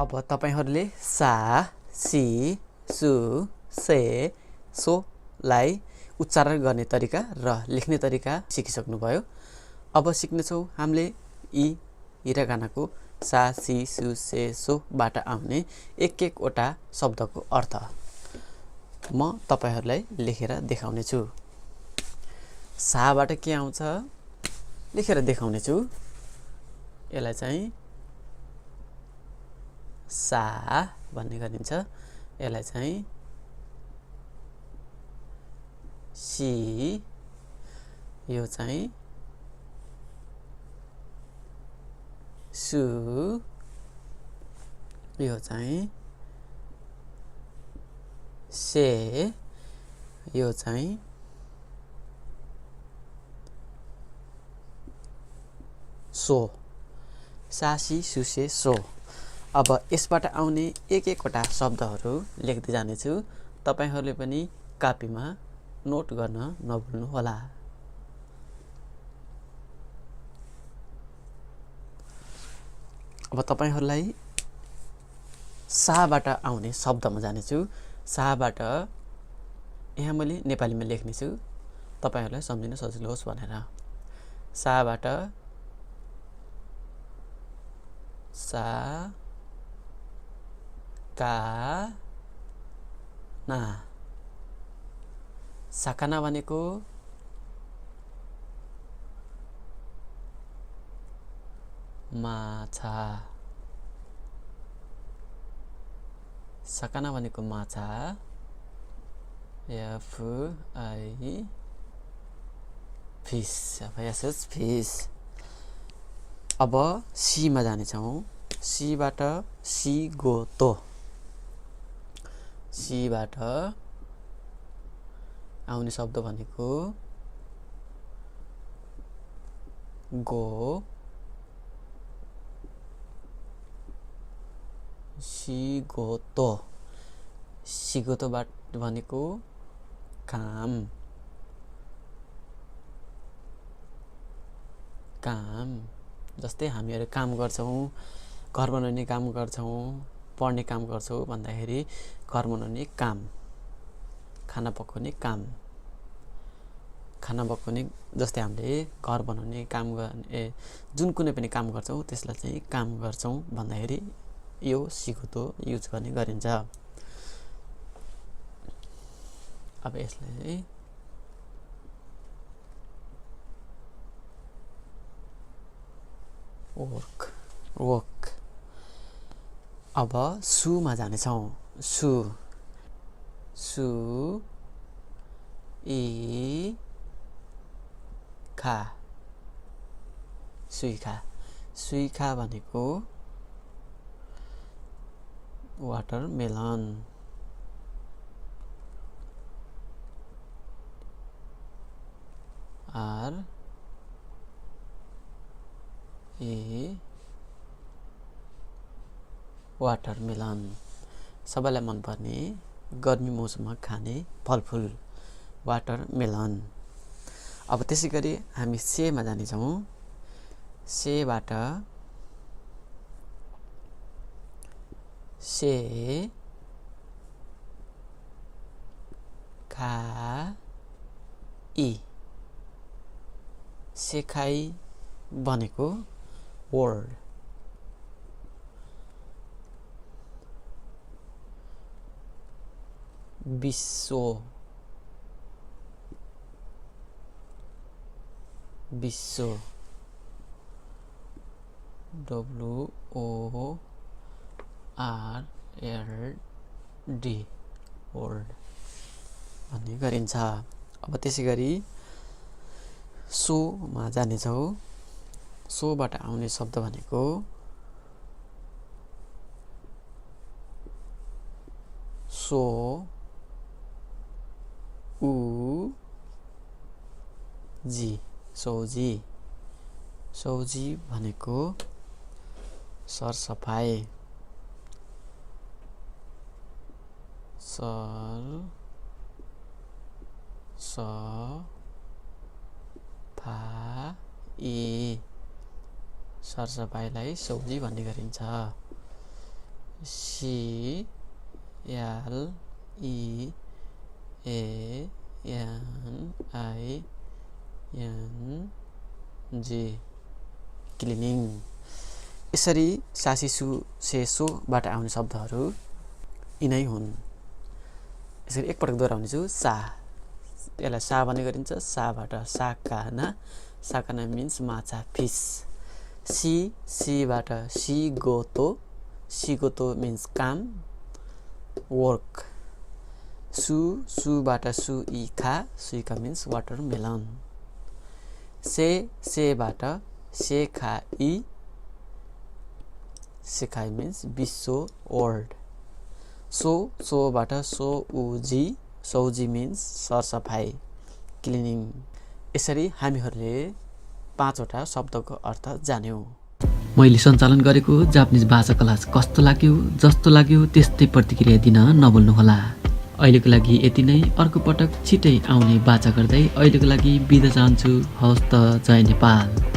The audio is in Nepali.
अब तपाईहरुले सा सी सु से सो लाई उच्चारण गर्ने तरिका र लेख्ने तरिका सिकिसक्नुभयो। अब सिक्नेछौं हामीले यी हिरागानाको सा सी सु से सो बाट आउने एक वटा शब्दको अर्थ म तपाईहरुलाई लेखेर देखाउने छु। सा बाट के आउँछ लेखेर देखाउने छु। यसलाई चाहिँ सा भन्ने गरिन्छ। यसलाई चाहिँ सी, यो चाहिँ सु, यो चाहिँ से, यो चाहिँ सो। सासी सुसे सो। अब यसबाट आउने एक वटा शब्दहरू लेख्दै जाने छु। तपाईहरुले पनि कापीमा नोट गर्न नभुल्नु होला। अब तपाईहरुलाई सा बाट आउने शब्दमा जाने छु। सा बाट यहाँ मैले नेपालीमा लेख्ने छु तपाईहरुलाई सम्झिन सजिलो होस् भनेर। सा बाट सा का ना। साकाना भनेको माछा। साकाना भनेको माछा। F I fish. फिश। अब सी मा जाने छौं। सी बाट सी गो तो। सी बाट आउने शब्द भनेको गो, सिगोतो। सिगोतो बाट भनेको काम। जस्तै हामीहरु काम गर्छौं, घर बनाउने काम गर्छौं, पढ्ने काम गर्छौं भन्दाखेरि घर बनाउने काम, खाना पकाउने काम। खाना पकाउने जस्तै हामीले घर बनाउने काम गर्ने जुन कुनै पनि काम गर्छौं त्यसलाई चाहिँ काम गर्छौं भन्दाखेरि यो सिगोतो युज गर्ने गरिन्छ। अब यसलाई वर्क। अब सु मा जाने छौं। सु ई खा। सुइखा भनेको वाटरमेलन। R A watermelon. सबैलाई मन पर्ने गर्मी मौसममा खाने फलफुल वाटरमेलन। अब त्यसैगरी हामी से मा जाने छौं। से बाट से खा ई। सेखाई भनेको वर्ड। विश्व WORLD वर्ल्ड भन्ने गरिन्छ। अब त्यसैगरी सो मा जाने छौं। सो बाट आउने शब्द भनेको सो उ जी, सौजी भनेको सरसफाई। सरसफाईलाई सौजी भन्ने गरिन्छ। C L E A N I N G cleaning. यसरी सासी सु से सोबाट आउने शब्दहरू यिनै हुन्। यसरी एकपटक दोहोऱ्याउने छु। सा, यसलाई सा भन्ने गरिन्छ। साबाट साकाना, साकाना मिन्स माछा, फिस। सी, सीबाट सिगोतो, सिगोतो मिन्स काम, वर्क। सु, सुबाट सुइखा, सुइखा मिन्स वाटरमेलन। से, सेबाट सेखाई, सेखाई मिन्स विश्व, वर्ल्ड। सो, सोबाट सोउजी, सौजी मिन्स सरसफाइ, क्लिनिङ। यसरी हामीहरूले 5 वटा शब्दको अर्थ जान्यौँ। मैले सञ्चालन गरेको जापानिज भाषा क्लास कस्तो लाग्यो? जस्तो लाग्यो त्यस्तै प्रतिक्रिया दिन नभुल्नुहोला। अहिलेको लागि यति नै। अर्को पटक छिटै आउने बाचा गर्दै अहिलेको लागि बिदा चाहन्छु। हवस् त, जय नेपाल।